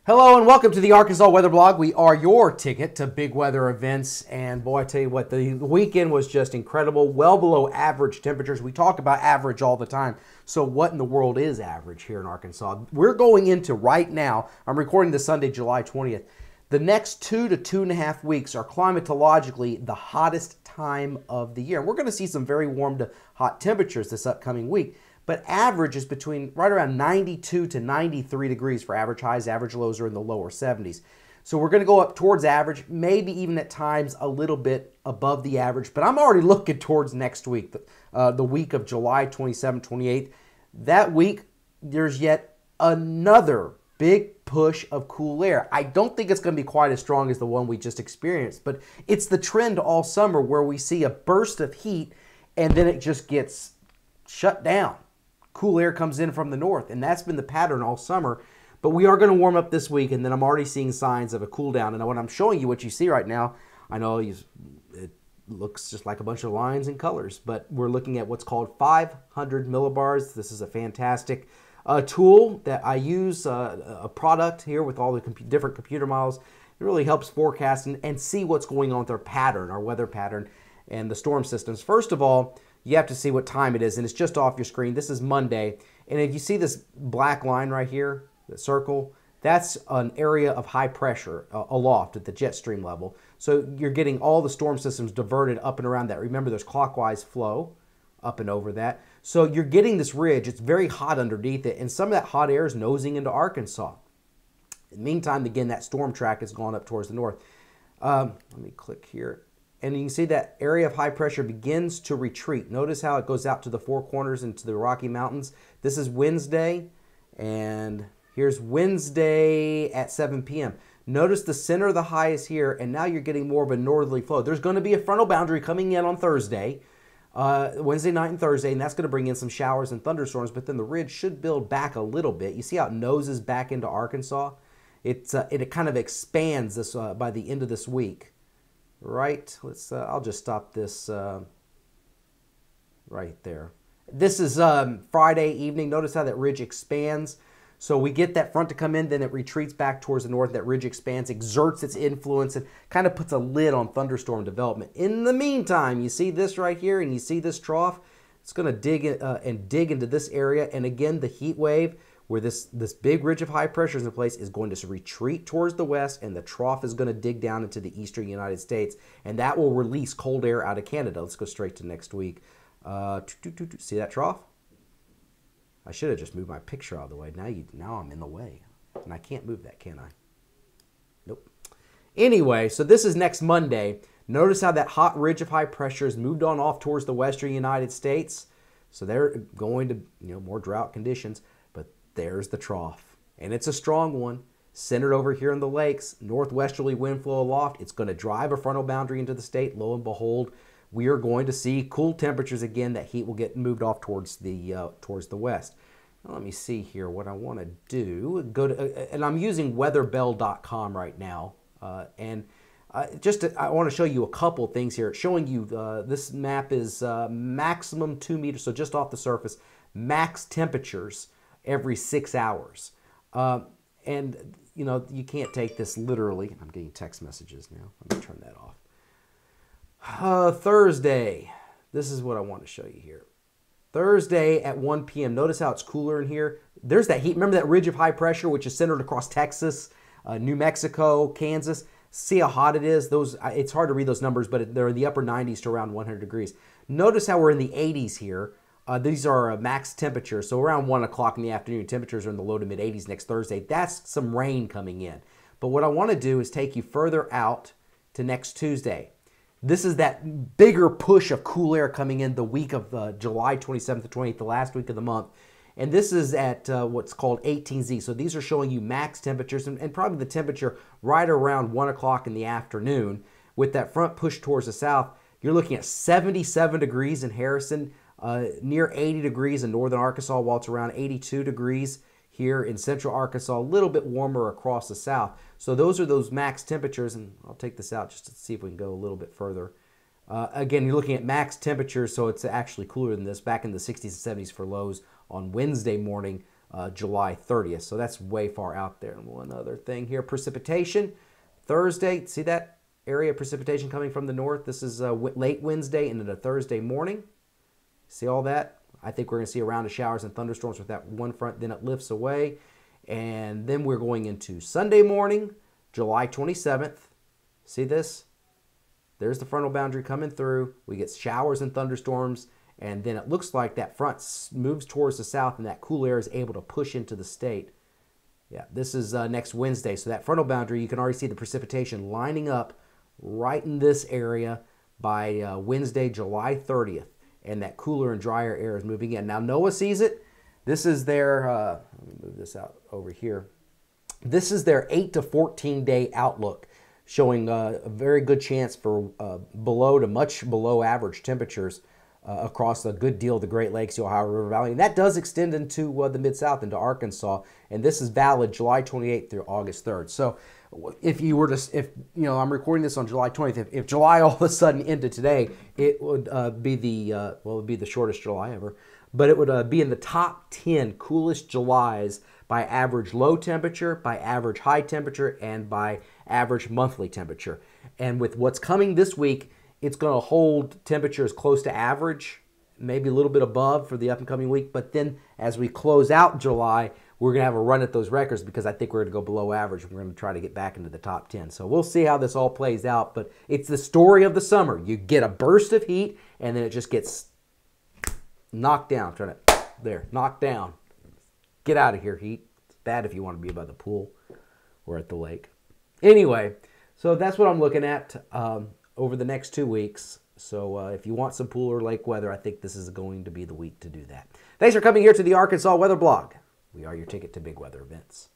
Hello and welcome to the Arkansas Weather Blog. We are your ticket to big weather events. And boy, I tell you what, the weekend was just incredible. Well below average temperatures. We talk about average all the time. So what in the world is average here in Arkansas? We're going into right now, I'm recording this Sunday, July 20th. The next 2 to 2.5 weeks are climatologically the hottest time of the year. And we're going to see some very warm to hot temperatures this upcoming week. But average is between right around 92 to 93 degrees for average highs. Average lows are in the lower 70s. So we're going to go up towards average, maybe even at times a little bit above the average. But I'm already looking towards next week, the week of July 27th, 28th. That week, there's yet another big push of cool air. I don't think it's going to be quite as strong as the one we just experienced, but it's the trend all summer where we see a burst of heat and then it just gets shut down. Cool air comes in from the north, and that's been the pattern all summer. But we are going to warm up this week, and then I'm already seeing signs of a cool down. And when I'm showing you what you see right now, I know it looks just like a bunch of lines and colors, but we're looking at what's called 500 millibars. This is a fantastic tool that I use, a product here with all the different computer models. It really helps forecast and see what's going on with our pattern, our weather pattern, and the storm systems. First of all, you have to see what time it is, and it's just off your screen. This is Monday, and if you see this black line right here, the circle, that's an area of high pressure aloft at the jet stream level. So you're getting all the storm systems diverted up and around that. Remember, there's clockwise flow up and over that. So you're getting this ridge. It's very hot underneath it, and some of that hot air is nosing into Arkansas. In the meantime, again, that storm track has gone up towards the north. Let me click here. And you can see that area of high pressure begins to retreat. Notice how it goes out to the Four Corners into the Rocky Mountains. This is Wednesday, and here's Wednesday at 7 p.m. Notice the center of the high is here, and now you're getting more of a northerly flow. There's going to be a frontal boundary coming in on Thursday, Wednesday night and Thursday, and that's going to bring in some showers and thunderstorms, but then the ridge should build back a little bit. You see how it noses back into Arkansas? It kind of expands this by the end of this week. Right, I'll just stop this right there. This is Friday evening. Notice how that ridge expands. So we get that front to come in, then it retreats back towards the north. That ridge expands, exerts its influence, and kind of puts a lid on thunderstorm development. In the meantime, you see this right here, and you see this trough. It's going to dig into this area, and again, the heat wave, where this big ridge of high pressure is in place, is going to retreat towards the west, and the trough is going to dig down into the eastern United States, and that will release cold air out of Canada. Let's go straight to next week. See that trough? I should have just moved my picture out of the way. Now I'm in the way, and I can't move that, can I? Nope. Anyway, so this is next Monday. Notice how that hot ridge of high pressure has moved on off towards the western United States. So they're going to more drought conditions. There's the trough, and it's a strong one, centered over here in the lakes, northwesterly wind flow aloft. It's going to drive a frontal boundary into the state. Lo and behold, we are going to see cool temperatures again. That heat will get moved off towards the west. Now, let me see here what I want to do. And I'm using weatherbell.com right now, I want to show you a couple things here. It's showing you this map is maximum 2 meters, so just off the surface, max temperatures every 6 hours. And, you can't take this literally. I'm getting text messages now. Let me turn that off. Thursday. This is what I want to show you here. Thursday at 1 p.m. Notice how it's cooler in here. There's that heat. Remember that ridge of high pressure, which is centered across Texas, New Mexico, Kansas? See how hot it is? It's hard to read those numbers, but they're in the upper 90s to around 100 degrees. Notice how we're in the 80s here. These are max temperatures, so around 1 o'clock in the afternoon, temperatures are in the low to mid 80s next Thursday. That's some rain coming in. But what I want to do is take you further out to next Tuesday. This is that bigger push of cool air coming in the week of July 27th to 28th, the last week of the month. And this is at what's called 18Z. So these are showing you max temperatures and probably the temperature right around 1 o'clock in the afternoon. With that front push towards the south, you're looking at 77 degrees in Harrison, near 80 degrees in northern Arkansas, while it's around 82 degrees here in central Arkansas, a little bit warmer across the south. So those are those max temperatures, and I'll take this out just to see if we can go a little bit further. Again, you're looking at max temperatures, so it's actually cooler than this, back in the 60s and 70s for lows on Wednesday morning July 30th. So that's way far out there. And one other thing here, precipitation. Thursday, see that area of precipitation coming from the north? This is late Wednesday into the Thursday morning. See all that? I think we're going to see a round of showers and thunderstorms with that one front, then it lifts away. And then we're going into Sunday morning, July 27th. See this? There's the frontal boundary coming through. We get showers and thunderstorms, and then it looks like that front moves towards the south, and that cool air is able to push into the state. Yeah, this is next Wednesday. So that frontal boundary, you can already see the precipitation lining up right in this area by Wednesday, July 30th. And that cooler and drier air is moving in. Now, NOAA sees it. This is their, let me move this out over here. This is their 8 to 14 day outlook, showing a very good chance for below to much below average temperatures across a good deal of the Great Lakes, the Ohio River Valley. And that does extend into the Mid-South, into Arkansas. And this is valid July 28th through August 3rd. So if you were to, I'm recording this on July 20th, if July all of a sudden ended today, it would be it would be the shortest July ever. But it would be in the top 10 coolest Julys by average low temperature, by average high temperature, and by average monthly temperature. And with what's coming this week, it's going to hold temperatures close to average, maybe a little bit above for the up and coming week. But then as we close out July, we're going to have a run at those records because I think we're going to go below average. We're going to try to get back into the top 10. So we'll see how this all plays out. But it's the story of the summer. You get a burst of heat, and then it just gets knocked down. Knocked down. Get out of here, heat. It's bad if you want to be by the pool or at the lake. Anyway, so that's what I'm looking at over the next 2 weeks. So if you want some pool or lake weather, I think this is going to be the week to do that. Thanks for coming here to the Arkansas Weather Blog. We are your ticket to big weather events.